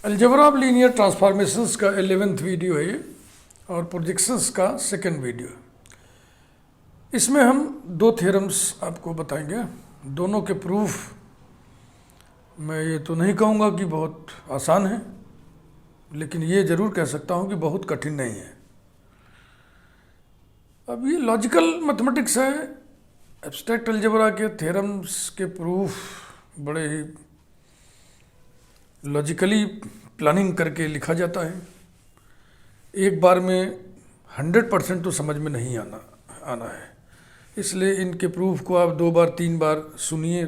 Algebra of linear transformations का 11th video है ये और प्रोजेक्शंस का सेकंड वीडियो। इसमें हम दो थ्योरम्स आपको बताएंगे। दोनों के प्रूफ मैं ये तो नहीं कहूँगा कि बहुत आसान है, लेकिन ये ज़रूर कह सकता हूँ कि बहुत कठिन नहीं है। अब ये लॉजिकल मैथमेटिक्स है। एब्स्ट्रैक्ट अलजेब्रा के थ्योरम्स के प्रूफ बड़े ही लॉजिकली प्लानिंग करके लिखा जाता है। एक बार में 100% तो समझ में नहीं आना है, इसलिए इनके प्रूफ को आप 2 बार 3 बार सुनिए,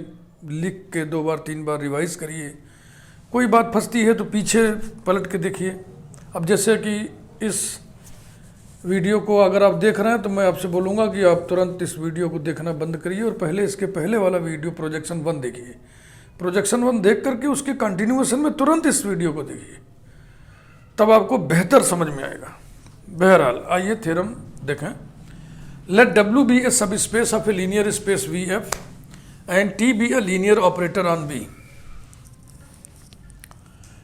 लिख के 2 बार 3 बार रिवाइज करिए। कोई बात फंसती है तो पीछे पलट के देखिए। अब जैसे कि इस वीडियो को अगर आप देख रहे हैं तो मैं आपसे बोलूँगा कि आप तुरंत इस वीडियो को देखना बंद करिए और पहले इसके पहले वाला वीडियो प्रोजेक्शन 1 देखिए। प्रोजेक्शन 1 देख करके उसके कंटिन्यूएशन में तुरंत इस वीडियो को देखिए, तब आपको बेहतर समझ में आएगा। बहरहाल आइए थ्योरम देखें। Late W be a subspace of a linear space VF and T be a linear operator on B।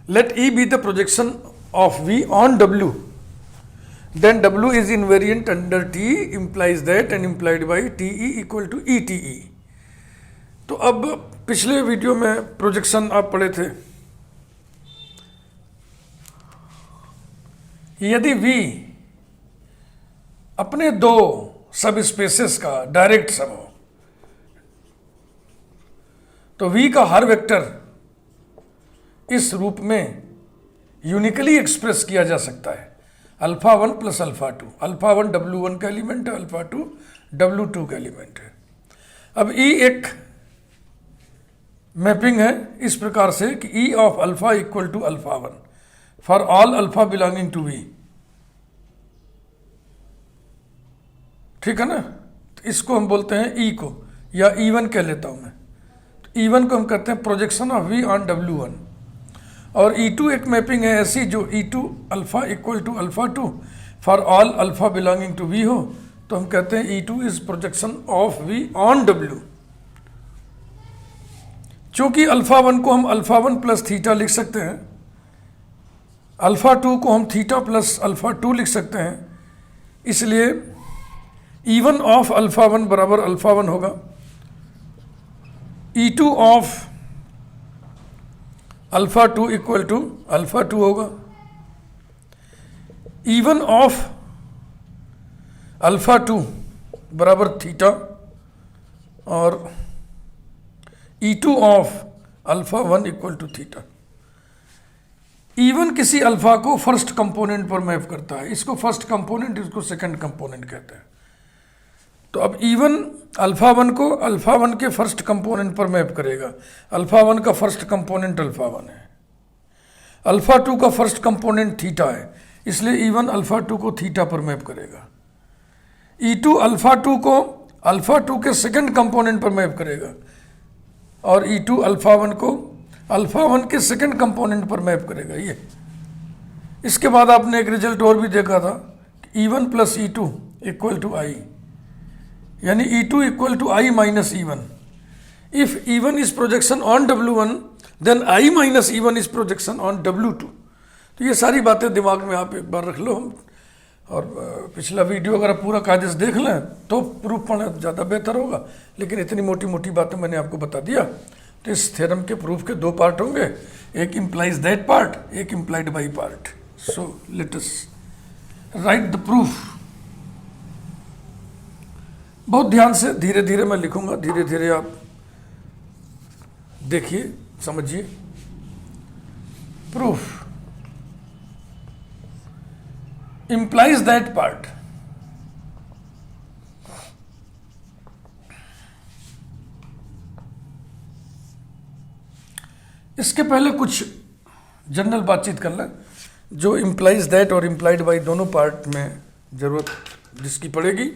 Let E be the projection of V on W, then W is invariant under T implies that and implied by TE equal to ETE। तो अब पिछले video में projection आप पढ़े थे। यदि V अपने दो सब स्पेसेस का डायरेक्ट सम हो तो V का हर वेक्टर इस रूप में यूनिकली एक्सप्रेस किया जा सकता है। α1 प्लस α2। α1 W1 का एलिमेंट है, α2 W2 का एलिमेंट है। अब E एक मैपिंग है इस प्रकार से कि E of alpha equal to α1 for all alpha belonging to V। ठीक है ना। तो इसको हम बोलते हैं E को, या E1 कह लेता हूं मैं। तो E1 को हम कहते हैं projection of V on W1। और E2 एक मैपिंग है ऐसी जो E2 alpha equal to α2 for all alpha belonging to V हो, तो हम कहते हैं E2 is projection of V on W। चूंकि α1 को हम α1 प्लस थीटा लिख सकते हैं, α2 को हम थीटा प्लस α2 लिख सकते हैं, इसलिए E1 ऑफ α1 बराबर α1 होगा, E2 ऑफ α2 इक्वल टू α2 होगा, E1 ऑफ α2 बराबर थीटा और E2 of α1 equal to theta. E1 किसी अल्फा को फर्स्ट कंपोनेंट पर मैप करता है। इसको फर्स्ट कंपोनेंट, इसको सेकंड कंपोनेंट कहते हैं। तो अब E1 α1 को α1 के फर्स्ट कंपोनेंट पर मैप करेगा। α1 का फर्स्ट कंपोनेंट α1 है, α2 का फर्स्ट कंपोनेंट थीटा है, इसलिए E1 α2 को थीटा पर मैप करेगा। E2 α2 को α2 के सेकंड कंपोनेंट पर मैप करेगा और E2 α1 को α1 के सेकंड कंपोनेंट पर मैप करेगा। ये इसके बाद आपने एक रिजल्ट और भी देखा था, E1 plus E2 equal to I, यानी E2 equal to I minus E1। If E1 is projection on W1 then I minus E1 is projection on W2। तो ये सारी बातें दिमाग में आप एक बार रख लो। और पिछला वीडियो अगर आप पूरा कायदे से देख लें तो प्रूफ पढ़ना ज़्यादा बेहतर होगा, लेकिन इतनी मोटी मोटी बातें मैंने आपको बता दिया। तो इस थ्योरम के प्रूफ के 2 पार्ट होंगे, एक इम्प्लाइज दैट पार्ट, एक implied by part. So let us right the proof. बहुत ध्यान से धीरे धीरे मैं लिखूंगा, धीरे धीरे आप देखिए, समझिए। Proof implies that part। इसके पहले कुछ जनरल बातचीत कर लें जो implies that और implied by दोनों पार्ट में जरूरत जिसकी पड़ेगी।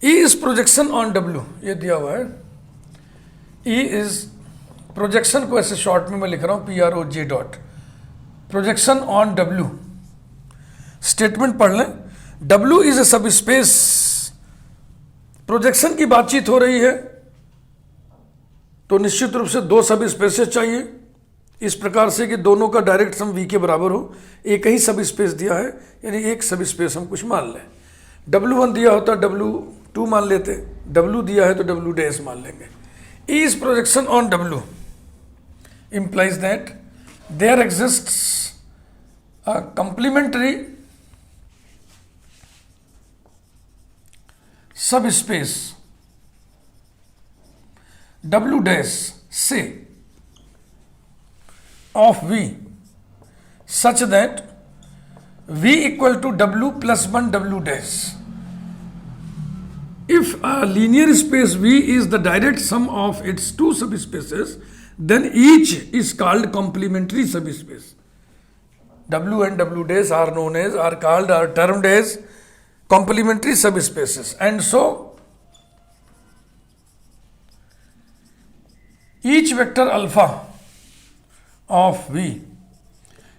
E is projection on W, ये दिया हुआ है। E is प्रोजेक्शन को ऐसे शॉर्ट में मैं लिख रहा हूं PROJ dot, projection on W। Statement पढ़ लें। W इज ए सब स्पेस। प्रोजेक्शन की बातचीत हो रही है तो निश्चित रूप से 2 सब स्पेसेस चाहिए। इस प्रकार से कि दोनों का डायरेक्ट सम v के बराबर हो, एक ही सब स्पेस दिया है, यानी एक सब स्पेस हम कुछ मान लें। W1 दिया होता W2 मान लेते, W दिया है तो W डैश मान लेंगे। E is projection on W implies that there exists a complementary subspace W dash say of V such that V equal to W plus 1 W dash. If a linear space V is the direct sum of its two subspaces, then each is called complementary subspace. W and W dash are termed as complementary subspaces, and so each vector alpha of V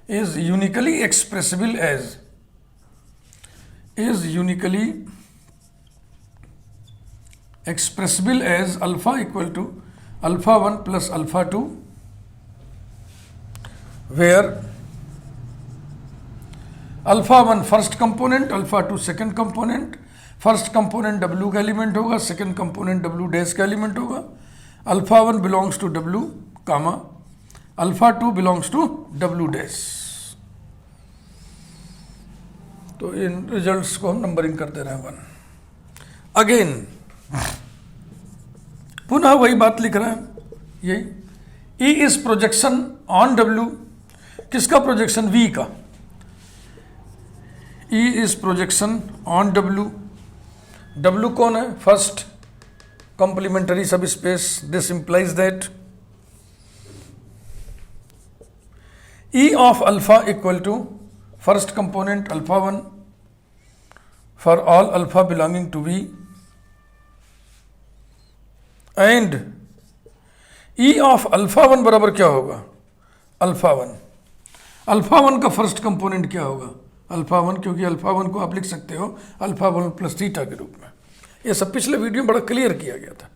is uniquely expressible as alpha equal to alpha 1 plus alpha 2, where alpha 1 first component, alpha 2 second component, first component W का element होगा, second component W dash का element होगा। Alpha 1 belongs to W comma alpha 2 belongs to W dash. तो इन results को हम numbering कर दे रहे हैं 1। अगेन पुनः वही बात लिख रहे हैं, यही E is projection on W, किसका प्रोजेक्शन? V का। E is projection on W, W कौन है? फर्स्ट कॉम्प्लीमेंटरी सब space. This implies that E of alpha equal to first component alpha 1 for all alpha belonging to V, and E of alpha 1 बराबर क्या होगा? Alpha 1। Alpha 1 का first component क्या होगा? Alpha 1, क्योंकि अल्फा 1 को आप लिख सकते हो अल्फा 1 प्लस थीटा के रूप में। ये सब पिछले वीडियो में बड़ा क्लियर किया गया था।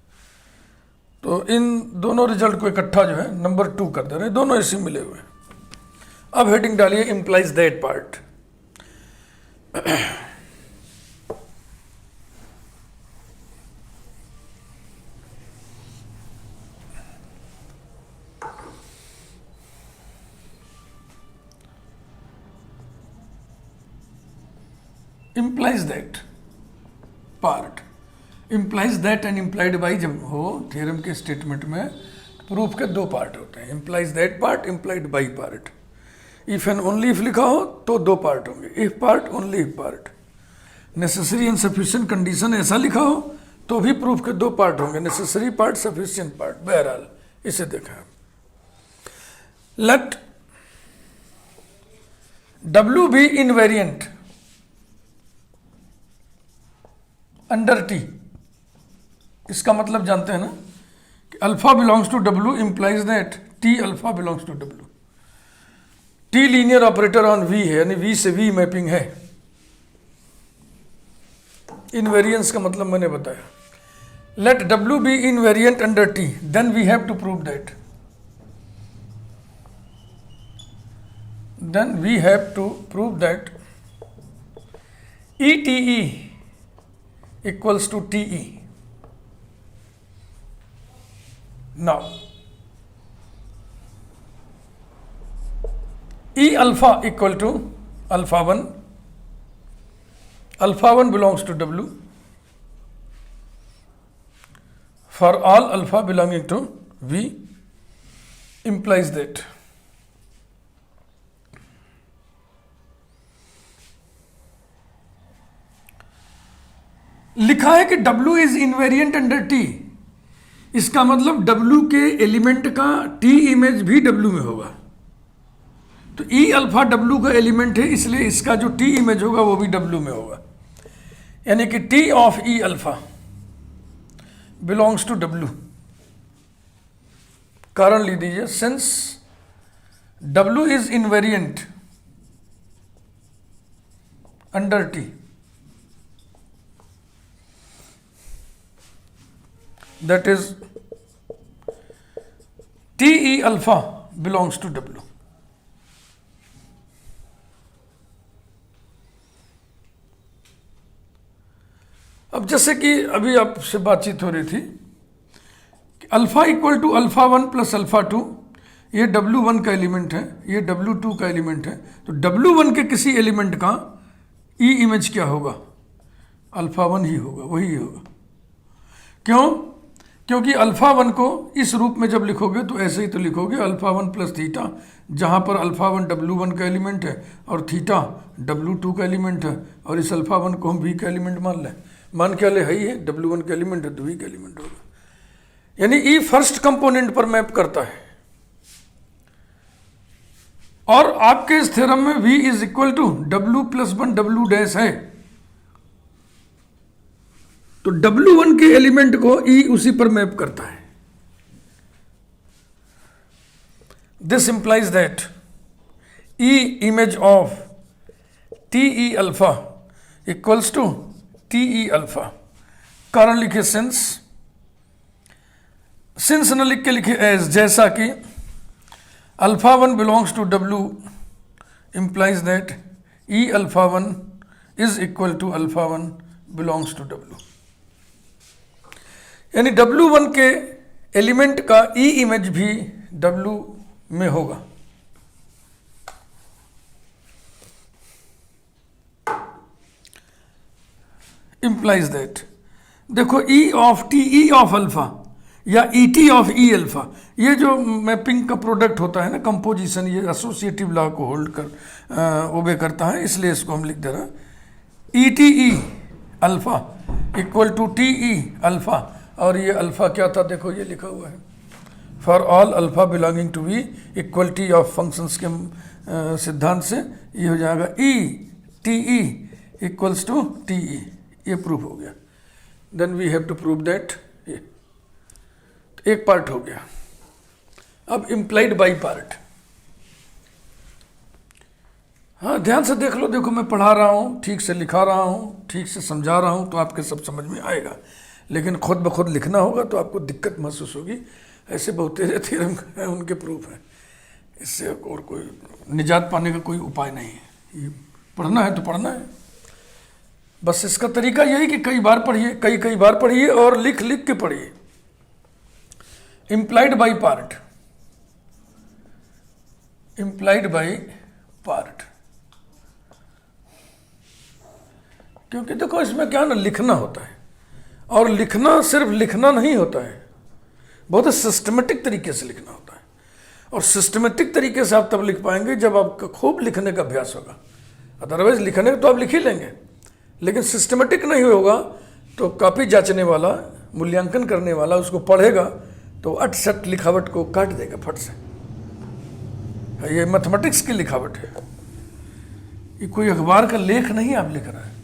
तो इन दोनों रिजल्ट को इकट्ठा जो है नंबर 2 कर दे रहे हैं, दोनों इसी मिले हुए हैं। अब हेडिंग डालिए implies that part. implies that part, implies that and implied by जब हो थ्योरम के स्टेटमेंट में, प्रूफ के दो पार्ट होते हैं, implies that part, implied by part। If and only if लिखा हो तो दो पार्ट होंगे, if part, only if part. Necessary and sufficient condition ऐसा लिखा हो तो भी प्रूफ के दो पार्ट होंगे, नेसेसरी पार्ट, सफिशिएंट पार्ट। बहरहाल इसे देखा। Let W be invariant under T। इसका मतलब जानते हैं ना कि alpha belongs to W implies that T alpha belongs to W। T linear operator on V है, यानी V से V मैपिंग है। इनवेरियंस का मतलब मैंने बताया। Let W be invariant under T, then we have to prove that, then we have to prove that ETE equals to TE. Now, E alpha equal to alpha 1, alpha 1 belongs to W for all alpha belonging to V, implies that लिखा है कि W is invariant under T। इसका मतलब W के element का T image भी W में होगा। तो E अल्फा W का एलिमेंट है, इसलिए इसका जो T इमेज होगा वो भी W में होगा। यानी कि T of E alpha belongs to W। कारण लिख दीजिए, since W is invariant under T, that is TE alpha belongs to W. अब जैसे कि अभी आपसे बातचीत हो रही थी कि alpha equal to alpha one plus alpha two, ये W1 का एलिमेंट है, ये W2 का एलिमेंट है, तो W1 के किसी एलिमेंट का ई इमेज क्या होगा? अल्फा वन ही होगा, वही होगा। क्यों? क्योंकि अल्फा वन को इस रूप में जब लिखोगे तो ऐसे ही तो लिखोगे अल्फा वन प्लस थीटा, जहाँ पर अल्फा वन W1 का एलिमेंट है और थीटा W2 का एलिमेंट है, और इस अल्फा वन को हम V का एलिमेंट मान लें। मान क्या ले? है ही है, W1 का एलिमेंट है तो V का एलिमेंट होगा। यानी ई फर्स्ट कंपोनेंट पर मैप करता है। और आपके इस थ्योरम में V is equal to W plus one W dash है, तो W1 के एलिमेंट को E उसी पर मैप करता है। This implies that E image of TE alpha equals to TE alpha. कारण लिखे सिंस, सिंस न लिख के लिखे एज, जैसा कि alpha one belongs to W implies that E alpha one is equal to alpha one belongs to W। यानी W1 के एलिमेंट का E इमेज भी W में होगा। इंप्लाइज दैट, देखो E of TE of alpha या ET ऑफ E अल्फा, ये जो मैपिंग का प्रोडक्ट होता है ना, कंपोजिशन, ये एसोसिएटिव लॉ को होल्ड कर ओबे करता है, इसलिए इसको हम लिख दे रहे हैं ETE alpha equal to TE alpha. और ये अल्फा क्या था? देखो ये लिखा हुआ है, for all alpha belonging to V equality of functions के सिद्धांत से ये हो जाएगा ETE इक्वल्स टू TE। ये प्रूफ हो गया। Then we have to prove that, ये एक पार्ट हो गया। अब इम्प्लाइड बाई पार्ट, हाँ ध्यान से देख लो। देखो मैं पढ़ा रहा हूँ, ठीक से लिखा रहा हूँ, ठीक से समझा रहा हूँ, तो आपके सब समझ में आएगा। लेकिन खुद ब खुद लिखना होगा तो आपको दिक्कत महसूस होगी। ऐसे बहुत तेरे थ्योरम हैं, उनके प्रूफ हैं, इससे और कोई निजात पाने का कोई उपाय नहीं है। ये पढ़ना है तो पढ़ना है, बस इसका तरीका यही कि कई बार पढ़िए, कई बार पढ़िए और लिख लिख के पढ़िए। Implied by part, implied by part, क्योंकि देखो इसमें क्या ना, लिखना होता है, और लिखना सिर्फ लिखना नहीं होता है, बहुत सिस्टमेटिक तरीके से लिखना होता है। और सिस्टमेटिक तरीके से आप तब लिख पाएंगे जब आपका खूब लिखने का अभ्यास होगा। अदरवाइज लिखने तो आप लिख ही लेंगे, लेकिन सिस्टमेटिक नहीं होगा तो कॉपी जांचने वाला, मूल्यांकन करने वाला उसको पढ़ेगा तो अट सट लिखावट को काट देगा फट से। ये मैथमेटिक्स की लिखावट है, ये कोई अखबार का लेख नहीं आप लिख रहे हैं,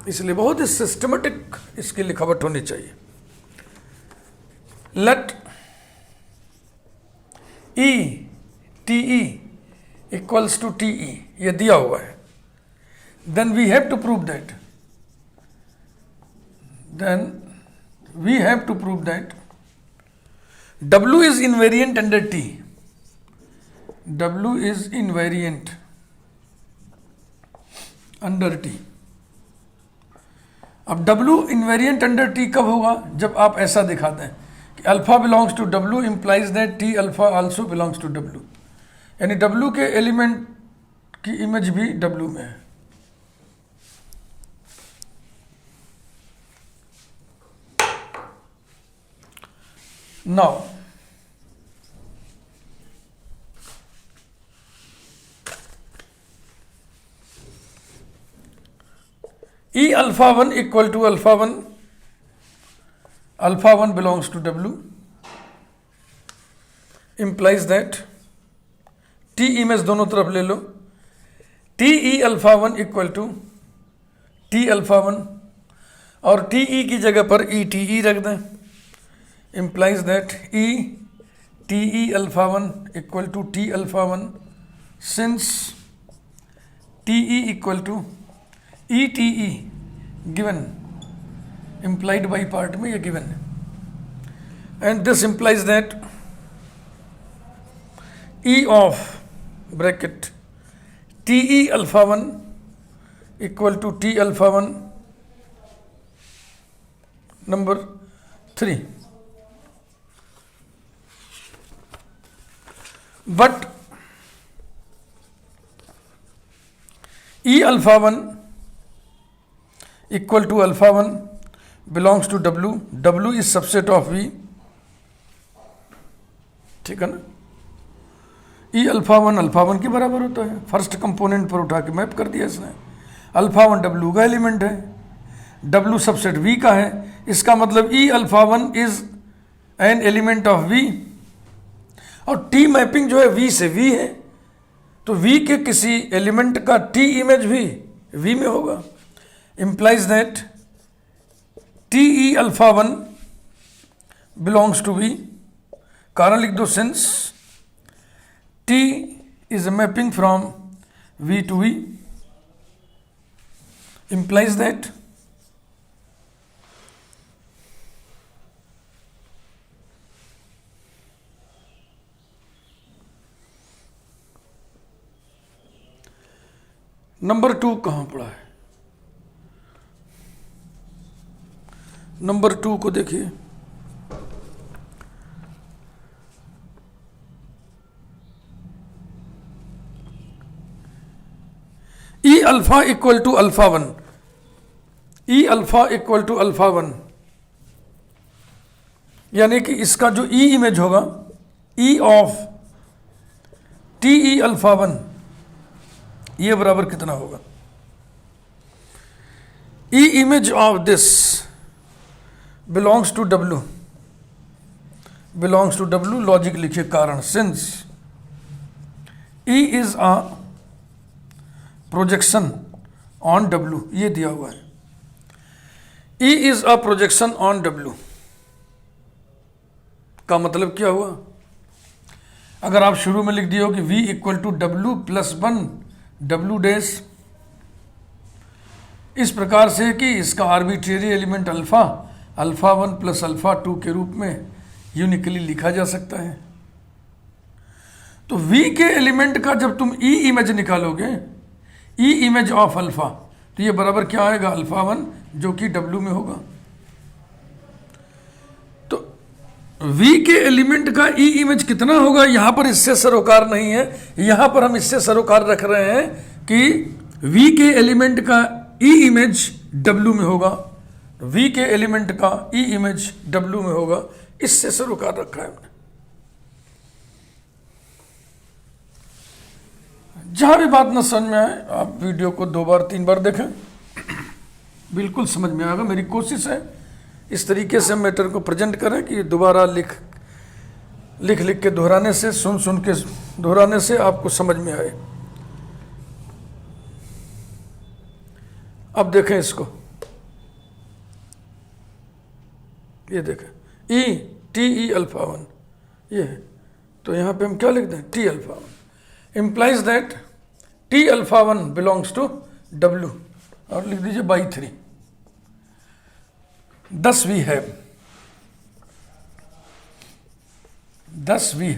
इसलिए बहुत ही सिस्टमेटिक इसकी लिखावट होनी चाहिए। Let ETE equals to TE, ये दिया हुआ है। Then we have to prove that, then we have to prove that W is invariant under T. W is invariant under T. अब W invariant under T कब होगा? जब आप ऐसा दिखाते हैं कि alpha belongs to W implies that T alpha also belongs to W, यानी W के एलिमेंट की इमेज भी W में है। Now E alpha 1 equal to alpha 1, alpha 1 belongs to W implies that T image दोनों तरफ ले लो, TE alpha 1 equal to T alpha 1 और TE की जगह पर ETE रख दें, implies that ETE alpha 1 equal to T alpha 1 since TE equal to ETE given, implied by part में ये given है, and this implies that E of bracket TE alpha 1 equal to T alpha 1 number 3. But E alpha 1 equal to alpha 1 belongs to W. W is subset of V. ठीक है ना? E alpha 1 के बराबर होता है, first component पर उठा के मैप कर दिया इसने। अल्फा 1 W का एलिमेंट है, W सबसेट V का है, इसका मतलब E alpha 1 is an element of V, और T मैपिंग जो है V से V है, तो V के किसी एलिमेंट का T इमेज भी V में होगा। implies that TE alpha 1 belongs to V। कारण लिख दो, since T is a mapping from V to V, implies that number 2 कहाँ पड़ा है? नंबर 2 को देखिए, E alpha equal to alpha 1, E alpha equal to alpha 1, यानी कि इसका जो E इमेज होगा, E ऑफ TE अल्फा 1, ये बराबर कितना होगा? E image of this belongs to W, belongs to W, logic लिखिए कारण, since E is a projection on W, ये दिया हुआ है, E is a projection on W का मतलब क्या हुआ? अगर आप शुरू में लिख दिए हो कि V equal to W plus 1 W dash, इस प्रकार से कि इसका arbitrary element alpha 1 plus alpha 2 के रूप में यूनिकली लिखा जा सकता है। तो V के एलिमेंट का जब तुम E इमेज निकालोगे, E इमेज ऑफ अल्फा, तो ये बराबर क्या आएगा? अल्फा 1 जो कि W में होगा। तो V के एलिमेंट का E इमेज कितना होगा? यहां पर इससे सरोकार नहीं है, यहां पर हम इससे सरोकार रख रहे हैं कि V के एलिमेंट का E इमेज W में होगा, V के एलिमेंट का E इमेज W में होगा, इससे सरोकार रखा है हमने। जहां भी बात ना समझ में आए, आप वीडियो को 2 बार 3 बार देखें, बिल्कुल समझ में आएगा। मेरी कोशिश है इस तरीके से मैटर को प्रेजेंट करें कि दोबारा लिख के दोहराने से, सुन के दोहराने से आपको समझ में आए। अब देखें इसको, ये देखें E TE अल्फा 1 ये है, तो यहां पे हम क्या लिख दें? T alpha 1 implies that T alpha 1 belongs to W, और लिख दीजिए by 3। Thus we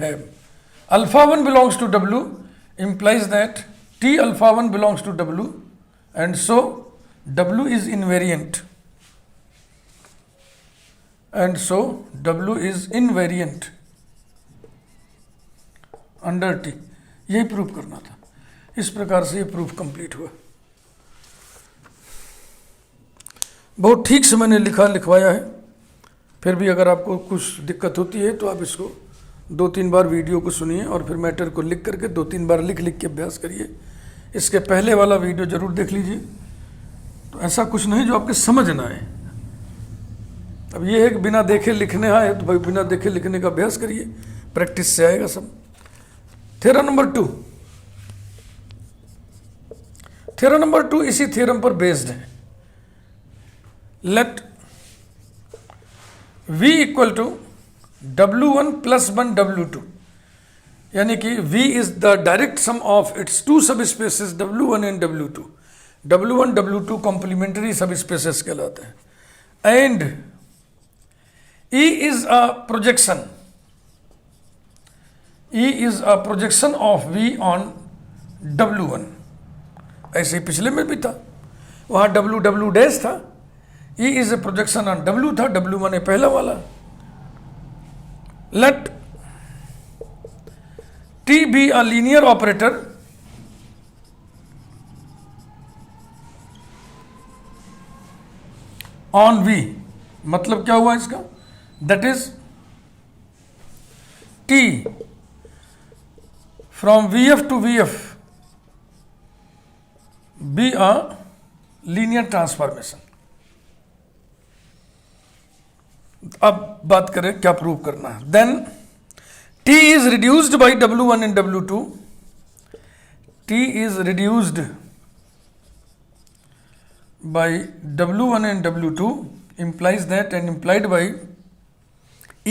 have alpha 1 belongs to W implies that T alpha 1 belongs to W, and so W is invariant, under T। यही proof करना था, इस प्रकार से ये प्रूफ कंप्लीट हुआ। बहुत ठीक से मैंने लिखवाया है, फिर भी अगर आपको कुछ दिक्कत होती है तो आप इसको 2-3 बार वीडियो को सुनिए और फिर मैटर को लिख करके 2-3 बार लिख के अभ्यास करिए। इसके पहले वाला वीडियो जरूर देख लीजिए, तो ऐसा कुछ नहीं जो आपके समझ ना आए। अब ये है कि बिना देखे लिखने आए तो भाई बिना देखे लिखने का अभ्यास करिए, प्रैक्टिस से आएगा सब। थ्योरम नंबर 2 इसी थ्योरम पर बेस्ड है। Let V equal to W1 plus 1 W2, यानी कि V is the direct sum of its 2 subspaces W1 and W2। W1 W2 complementary subspaces कहलाते हैं, and E is a projection E is a projection of V on W1। ऐसे ही पिछले में भी था, वहाँ W डैश था, E is a projection on W था, W1 है पहला वाला। Let T B a linear operator on V। मतलब क्या हुआ इसका, that is T from VF to VF be a linear transformation. अब बात करें क्या प्रूव करना है। Then T is reduced by W1 and W2। T is reduced by W1 and W2 implies that and implied by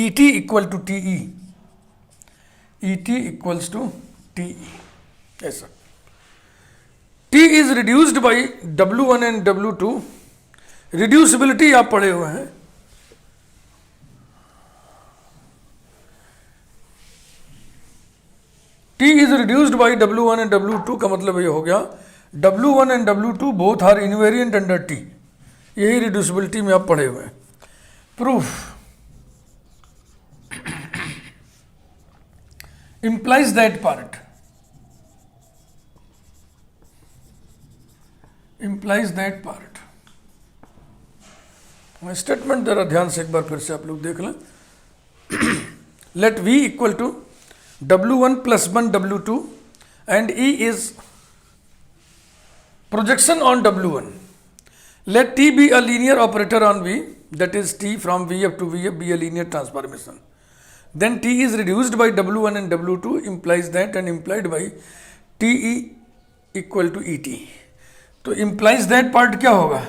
ET equal to TE, ET equals to TE, ऐसा। T is reduced by W1 and W2, reducibility आप पढ़े हुए हैं, T is reduced by W1 and W2 का मतलब ये हो गया W1 and W2 both are invariant under T। यही रिड्यूसिबिलिटी में आप पढ़े हुए हैं। Proof implies that part, implies that part. Statement जरा ध्यान से एक बार फिर से आप लोग देख लें। Let V equal to W1 plus 1 W2 and E is projection on W1. Let T be a linear operator on V, that is T from VF to VF be a linear transformation. Then T is reduced by W1 and W2 implies that and implied by TE equal to ET. तो implies that part क्या होगा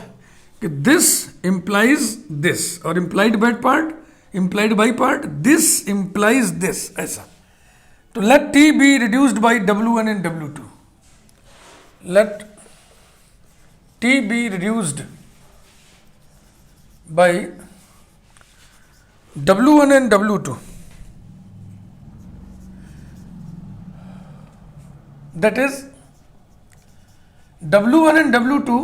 कि this implies this और implied by part this implies this, ऐसा। तो let T be reduced by W1 and W2. Let T be reduced by W1 and W2, that is W1 and W2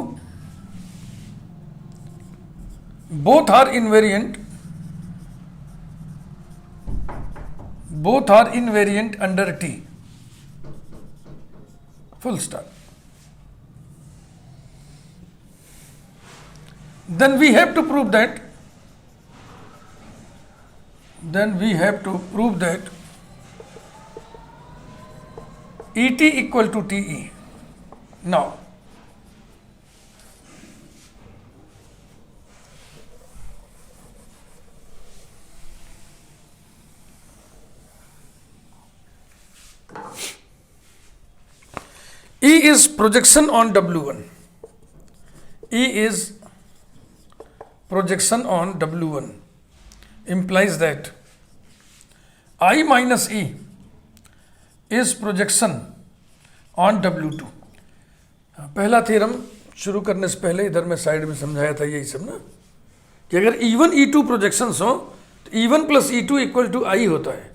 both are invariant under T, full stop। Then we have to prove that ET equal to TE. Now E is projection on W1. E is projection on W1 implies that I minus E is projection on W2। पहला theorem शुरू करने से पहले इधर में side में समझाया था यही सब ना, कि अगर E1 E2 प्रोजेक्शंस हो तो E1 plus E2 equal to I होता है,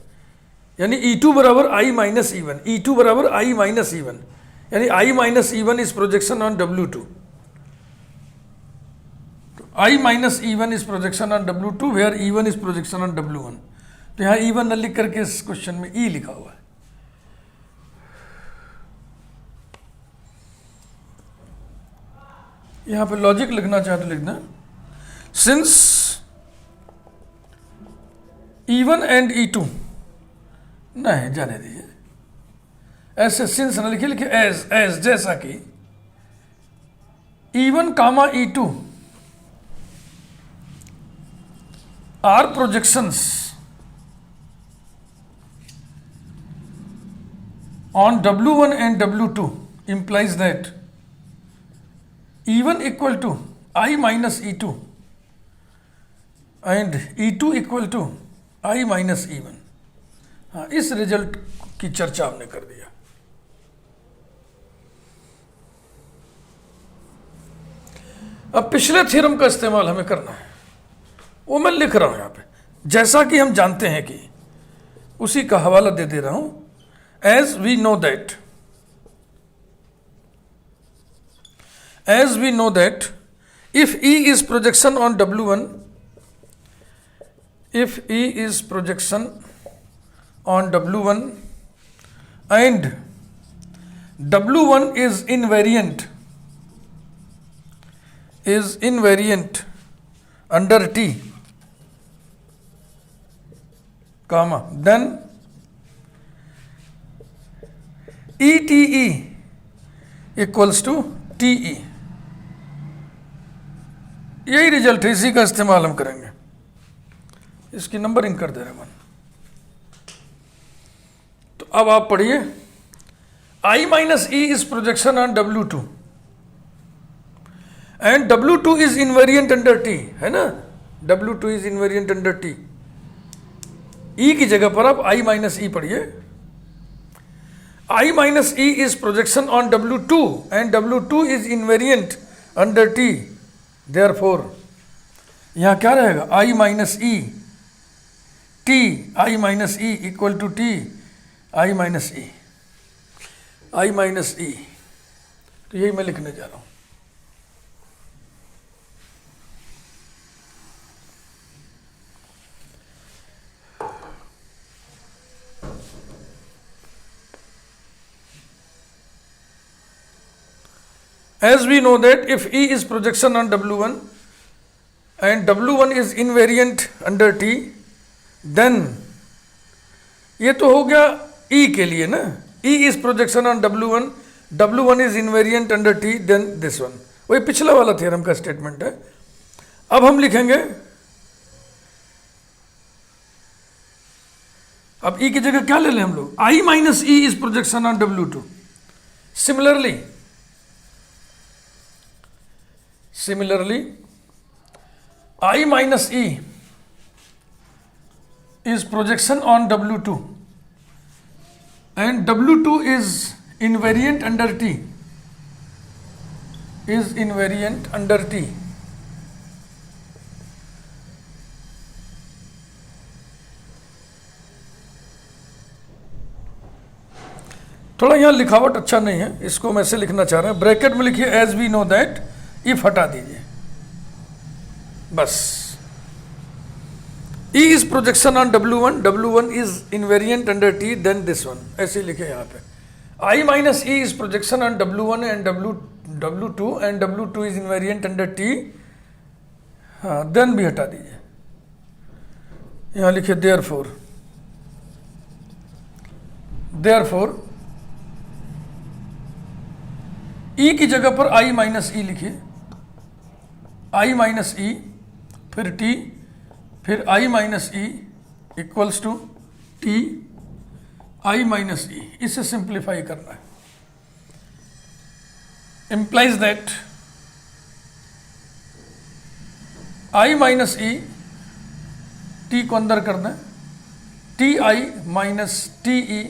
यानी E2 बराबर I माइनस E1, E2 बराबर I माइनस E1, यानी I minus E1 is projection on W2। I minus E1 is projection on W2 where E1 is projection on W1। तो यहाँ E1 न लिख करके इस क्वेश्चन में E लिखा हुआ है। यहाँ पे लॉजिक लिखना चाहे तो लिखना, सिंस E1 एंड E2, नहीं जाने दीजिए, ऐसे सिंस न लिखे एज जैसा कि E1 comma E2 are projections on W1 and W2 implies that E1 equal to I minus E2 and E2 equal to I minus E1। हाँ, इस रिजल्ट की चर्चा हमने कर दिया। अब पिछले थ्योरम का इस्तेमाल हमें करना है, वो मैं लिख रहा हूं यहां पे, जैसा कि हम जानते हैं कि उसी का हवाला दे रहा हूं। as we know that if E is projection on W1, if E is projection on W1 and W1 is invariant under T, comma, then ETE equals to TE. यही रिजल्ट है, इसी का इस्तेमाल हम करेंगे। इसकी नंबरिंग कर दे रहे हैं। तो अब आप पढ़िए, I minus E is projection on W2 and W2 is invariant under T, है ना, W2 is invariant under T। E की जगह पर आप I minus E पढ़िए। I minus E is projection on W2 and W2 is invariant under T, therefore यहाँ क्या रहेगा, I minus E T, I minus E equal to T, I minus E, I minus E। तो यही मैं लिखने जा रहा हूँ। As we know that if E is projection on W1 and W1 is invariant under T, then ये तो हो गया E के लिए ना, E is projection on W1, W1 is invariant under T, then this one, वही पिछला वाला थ्योरम का स्टेटमेंट है। अब हम लिखेंगे, अब E की जगह क्या ले लें हम लोग, I minus E is projection on W2। Similarly, I minus E is projection on W2 and W2 is invariant under T, थोड़ा यहाँ लिखावट अच्छा नहीं है, इसको मैं ऐसे लिखना चाह रहा हूँ, ब्रैकेट में लिखिए as we know that, if हटा दीजिए बस। E is projection on W1, W1 is invariant under T, then this one, ऐसे ही लिखे यहाँ पे। I minus E is projection on W1 and W2 and W2 is invariant under T, हाँ, then भी हटा दीजिए। यहाँ लिखिए therefore E की जगह पर I minus E लिखिए, I minus E फिर T फिर I minus E equals to T I minus E, इसे सिंप्लीफाई करना है। Implies that I minus E, T को अंदर करना है, TI minus TE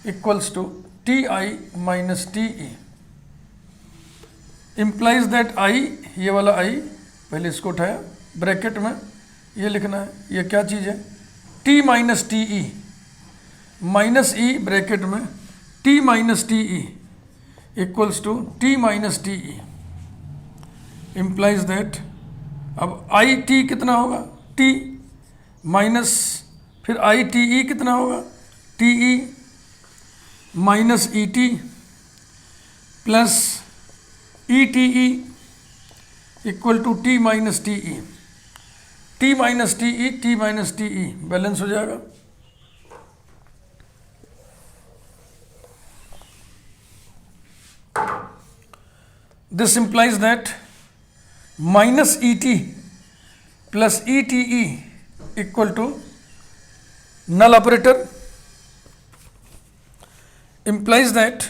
equals to TI minus TE। Implies that I, ये वाला I पहले इसको उठाया, ब्रैकेट में ये लिखना है, ये क्या चीज़ है, T minus TE minus E bracket में T minus TE equals to T minus TE। Implies that अब IT कितना होगा, T माइनस फिर ITE कितना होगा, TE minus ET plus ETE equal to T minus TE, T minus TE, T minus TE balance हो जाएगा। This implies that minus ET plus ETE equal to null operator, implies that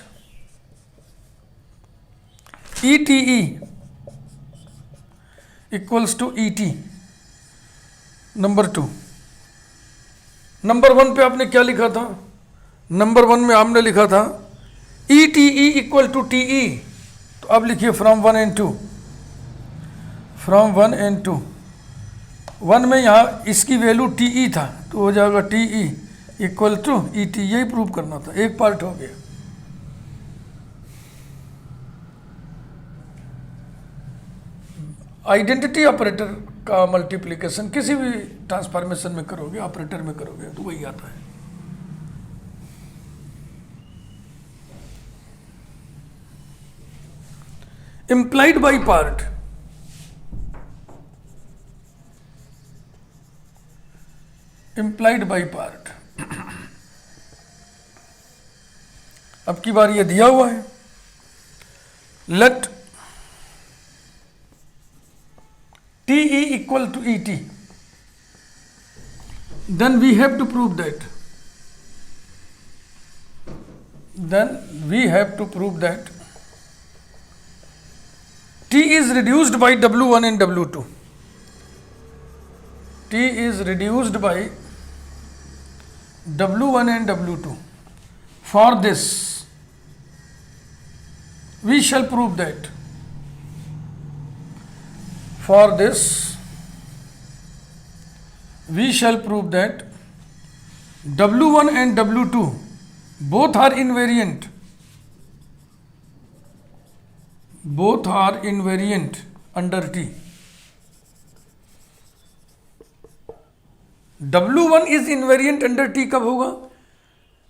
ETE equals to ET। Number 2, number 1 पे आपने क्या लिखा था, number 1 में आपने लिखा था ETE इक्वल टू TE, तो अब लिखिए फ्रॉम 1 and 2, फ्रॉम 1 and 2। 1 में यहाँ इसकी वैल्यू TE था तो हो जाएगा TE equal to E T, यही प्रूव करना था, एक पार्ट हो गया। आइडेंटिटी ऑपरेटर का मल्टीप्लिकेशन किसी भी ट्रांसफॉर्मेशन में करोगे, ऑपरेटर में करोगे तो वही आता है। Implied by part, implied by part. अब की बार ये दिया हुआ है, let T E equal to E T, then we have to prove that, T is reduced by W1 and W2. T is reduced by W1 and W2. For this, we shall prove that. For this, we shall prove that W1 and W2 both are invariant. Both are invariant under T. W1 is invariant under T कब होगा?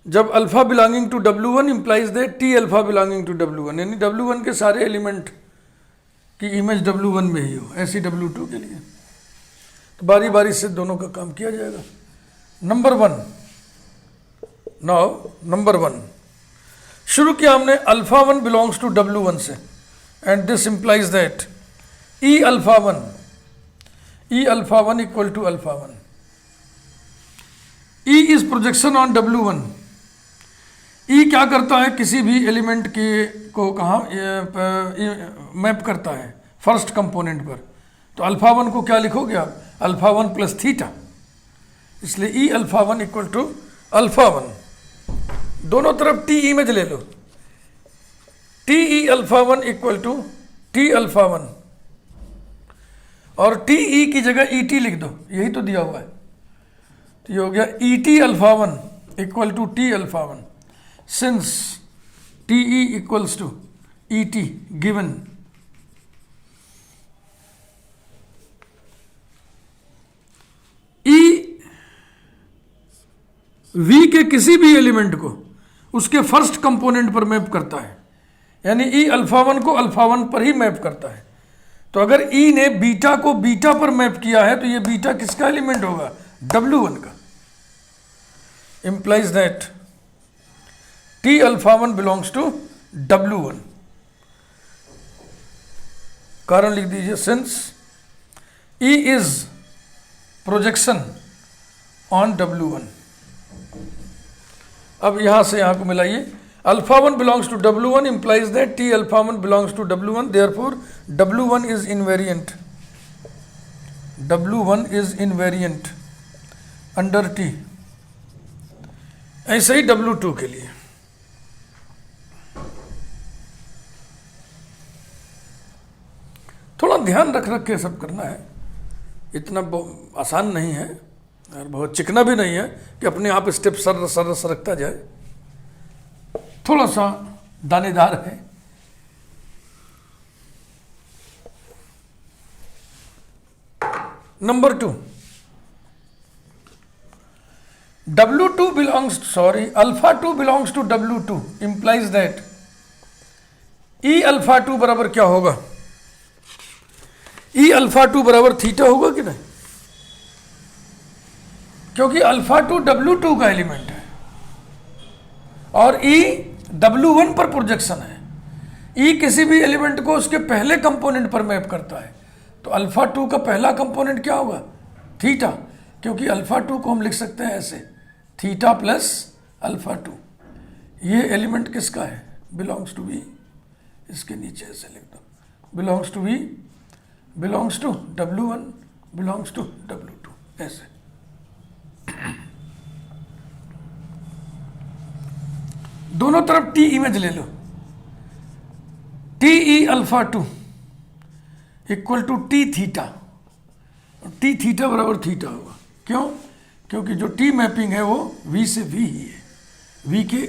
जब alpha belonging to W1 implies that T alpha belonging to W1, यानी W1 के सारे element की image W1 में ही हो, ऐसी W2 के लिए। तो बारी बारी से दोनों का काम किया जाएगा। Number one, now number one शुरू किया हमने, alpha one belongs to W1 से, and this implies that E alpha one equal to alpha one. E is projection on W1। E क्या करता है, किसी भी एलिमेंट के को कहाँ मैप करता है, फर्स्ट कंपोनेंट पर। तो अल्फा वन को क्या लिखोगे आप, अल्फा वन प्लस थीटा, इसलिए E alpha one equal to alpha one. दोनों तरफ टी इमेज ले लो, T E alpha one equal to T alpha one, और टी ई की जगह ई टी लिख दो, यही तो दिया हुआ है। तो ये हो गया E T alpha one equal to T alpha one, since T E equals to E T given. E V के किसी भी एलिमेंट को उसके फर्स्ट कंपोनेंट पर मैप करता है, यानी ई अल्फा वन को अल्फा वन पर ही मैप करता है। तो अगर ई ने बीटा को बीटा पर मैप किया है तो ये बीटा किसका एलिमेंट होगा, W1 का। Implies that T alpha one belongs to W1। कारण लिख दीजिए, since E is projection on W1। अब यहां से यहां को मिलाइए, alpha one belongs to W1 implies that T alpha one belongs to W1, therefore W1 is invariant, W1 is invariant under T। ऐसे ही W2 के लिए। थोड़ा ध्यान रख रख के सब करना है, इतना आसान नहीं है और बहुत चिकना भी नहीं है कि अपने आप स्टेप सर सरकता जाए, थोड़ा सा दानेदार है। Number two, W2 belongs, alpha two belongs to W2 implies that E alpha two बराबर क्या होगा, E अल्फा टू बराबर थीटा होगा कि नहीं, क्योंकि अल्फा टू W2 का एलिमेंट है और E W1 पर प्रोजेक्शन है। E किसी भी एलिमेंट को उसके पहले कंपोनेंट पर मैप करता है, तो अल्फा टू का पहला कंपोनेंट क्या होगा, थीटा, क्योंकि अल्फा टू को हम लिख सकते हैं ऐसे, थीटा प्लस अल्फा टू। ये एलिमेंट किसका है, बिलोंग्स टू V, इसके नीचे ऐसे लिख दो, belongs to V, belongs to W1, belongs to W2, ऐसे। दोनों तरफ टी इमेज ले लो, T E alpha two equal to T theta, T theta बराबर थीटा होगा। क्यों, क्योंकि जो टी मैपिंग है वो वी से वी ही है, वी के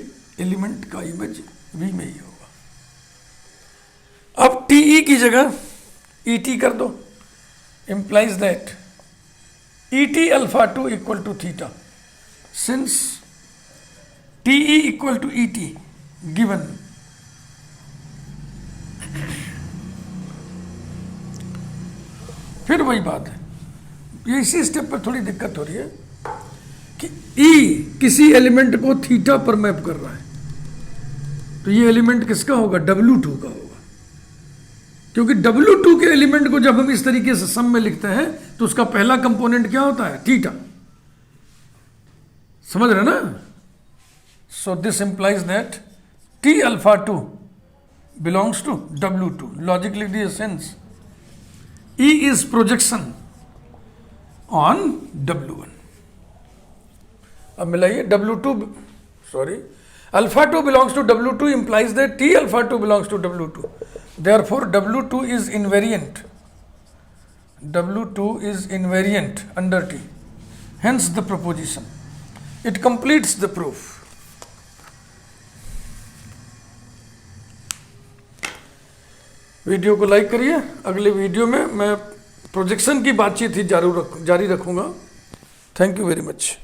एलिमेंट का इमेज वी में ही होगा। अब टीई की जगह ईटी कर दो, implies that et alpha 2 equal to theta, since te equal to et given फिर वही बात है, ये इसी स्टेप पर थोड़ी दिक्कत हो रही है कि E किसी एलिमेंट को थीटा पर मैप कर रहा है, तो ये एलिमेंट किसका होगा? W2 का होगा, क्योंकि W2 के एलिमेंट को जब हम इस तरीके से सम में लिखते हैं तो उसका पहला कंपोनेंट क्या होता है? थीटा। समझ रहे ना? So this implies that T alpha 2 belongs to W2, logically the sense E is projection on W1। अब मिलाइए, alpha 2 belongs to W2 implies that T alpha 2 belongs to W2, therefore W2 is invariant, W2 is invariant under T, hence the proposition, it completes the proof। Video को like करिए, अगले video में मैं projection की बातचीत ही जारी रखूंगा। Thank you very much.